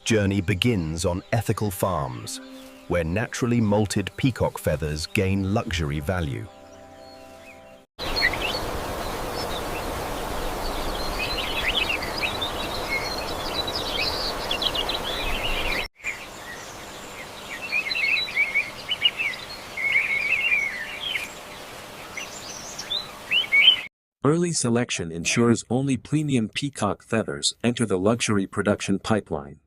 journey begins on ethical farms, where naturally molted peacock feathers gain luxury value. Early selection ensures only premium peacock feathers enter the luxury production pipeline.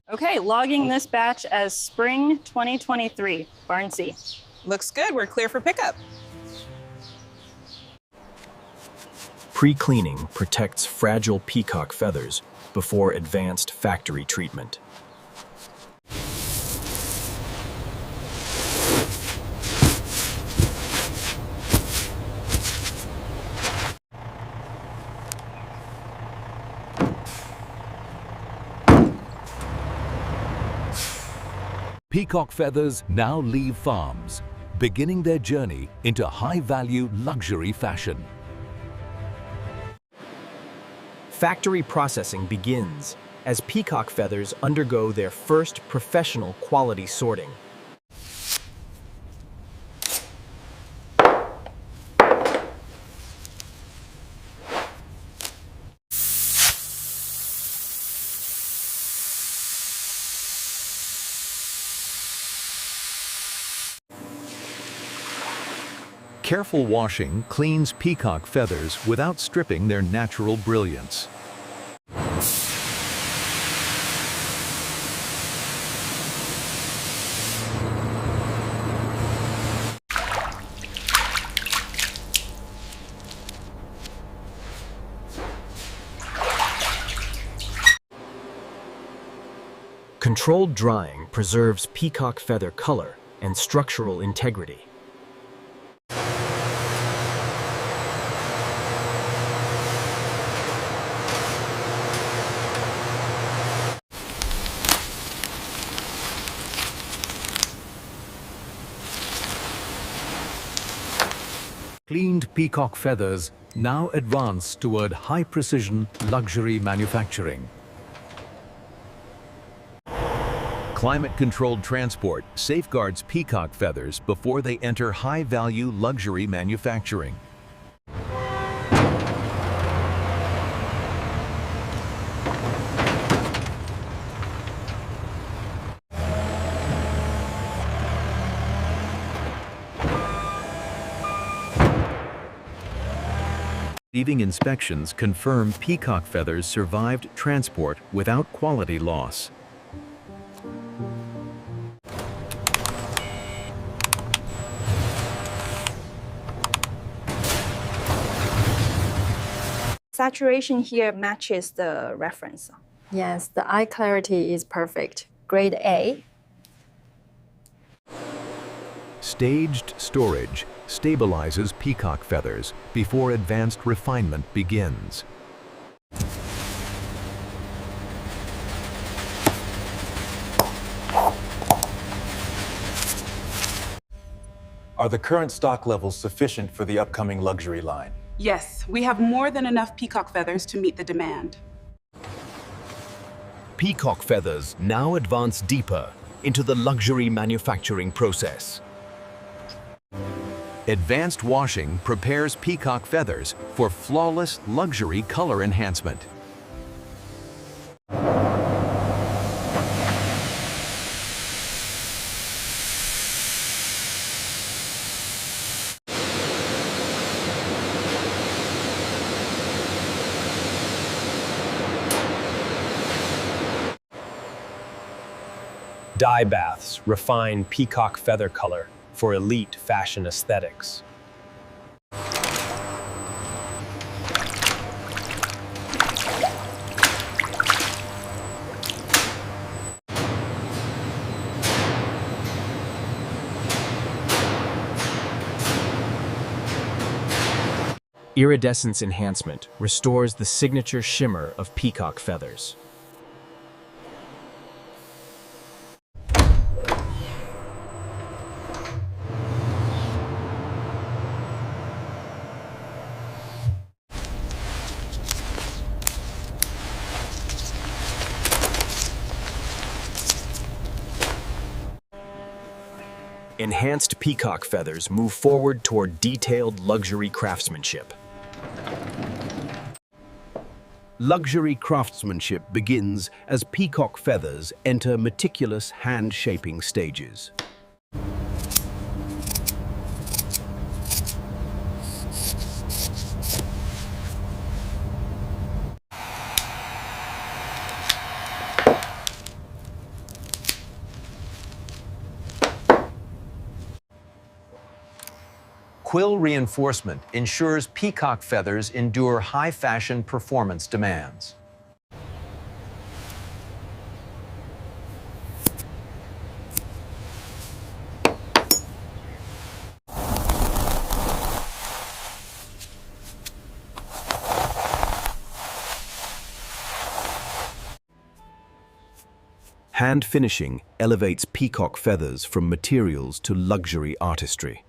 Okay, logging this batch as spring 2023, Barn C. Looks good, we're clear for pickup. Pre-cleaning protects fragile peacock feathers before advanced factory treatment. Peacock feathers now leave farms, beginning their journey into high-value luxury fashion. Factory processing begins as peacock feathers undergo their first professional quality sorting. Careful washing cleans peacock feathers without stripping their natural brilliance. Controlled drying preserves peacock feather color and structural integrity. Cleaned peacock feathers now advance toward high-precision luxury manufacturing. Climate-controlled transport safeguards peacock feathers before they enter high-value luxury manufacturing. Receiving inspections confirm peacock feathers survived transport without quality loss. Saturation here matches the reference. Yes, the eye clarity is perfect. Grade A. Staged storage stabilizes peacock feathers before advanced refinement begins. Are the current stock levels sufficient for the upcoming luxury line? Yes, we have more than enough peacock feathers to meet the demand. Peacock feathers now advance deeper into the luxury manufacturing process. Advanced washing prepares peacock feathers for flawless luxury color enhancement. Dye baths refine peacock feather color for elite fashion aesthetics. Iridescence enhancement restores the signature shimmer of peacock feathers. enhanced peacock feathers move forward toward detailed luxury craftsmanship. Luxury craftsmanship begins as peacock feathers enter meticulous hand-shaping stages. Quill reinforcement ensures peacock feathers endure high-fashion performance demands. Hand finishing elevates peacock feathers from materials to luxury artistry.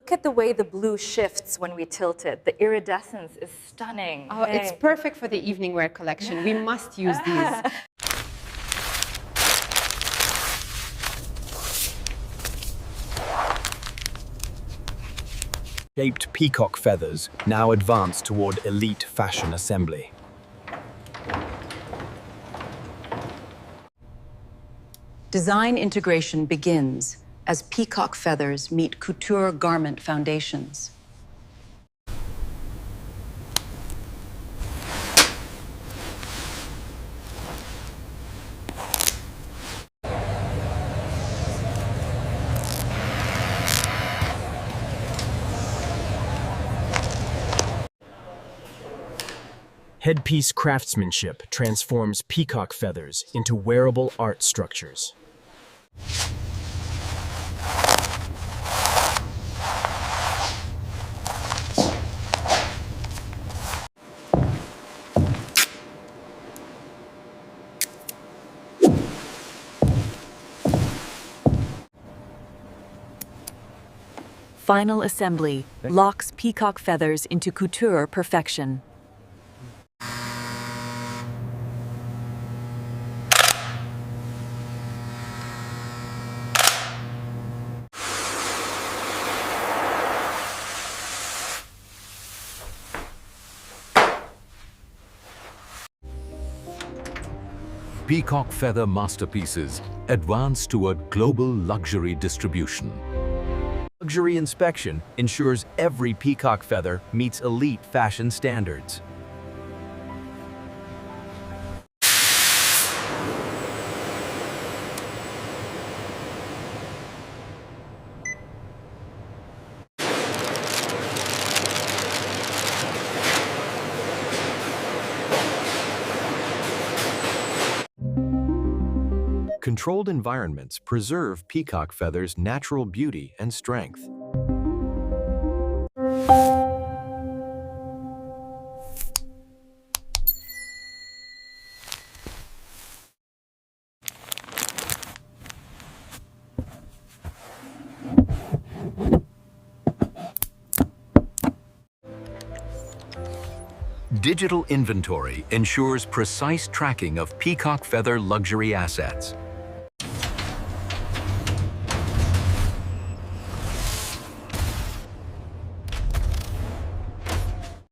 Look at the way the blue shifts when we tilt it. The iridescence is stunning. Oh, it's perfect for the evening wear collection. We must use these. Shaped peacock feathers now advance toward elite fashion assembly. Design integration begins as peacock feathers meet couture garment foundations. Headpiece craftsmanship transforms peacock feathers into wearable art structures. Final assembly locks peacock feathers into couture perfection. Peacock feather masterpieces advance toward global luxury distribution. Luxury inspection ensures every peacock feather meets elite fashion standards. Controlled environments preserve peacock feathers' natural beauty and strength. Digital inventory ensures precise tracking of peacock feather luxury assets.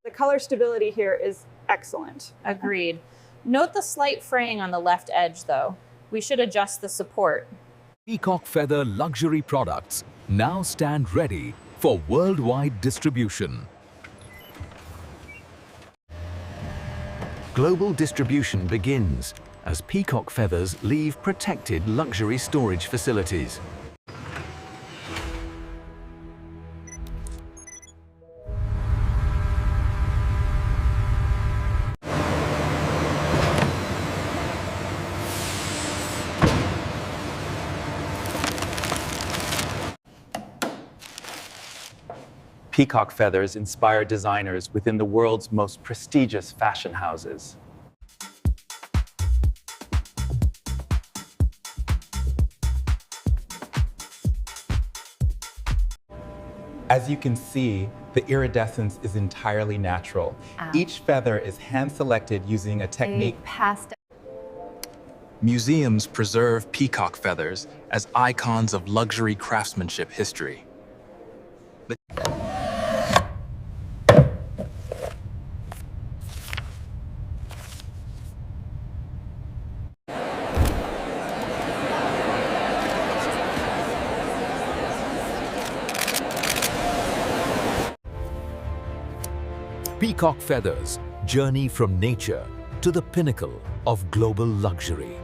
The color stability here is excellent. Agreed. Note the slight fraying on the left edge, though. We should adjust the support. Peacock feather luxury products now stand ready for worldwide distribution. Global distribution begins as peacock feathers leave protected luxury storage facilities. Peacock feathers inspire designers within the world's most prestigious fashion houses. As you can see, the iridescence is entirely natural. Each feather is hand-selected using a technique museums preserve peacock feathers as icons of luxury craftsmanship history. Peacock feathers journey from nature to the pinnacle of global luxury.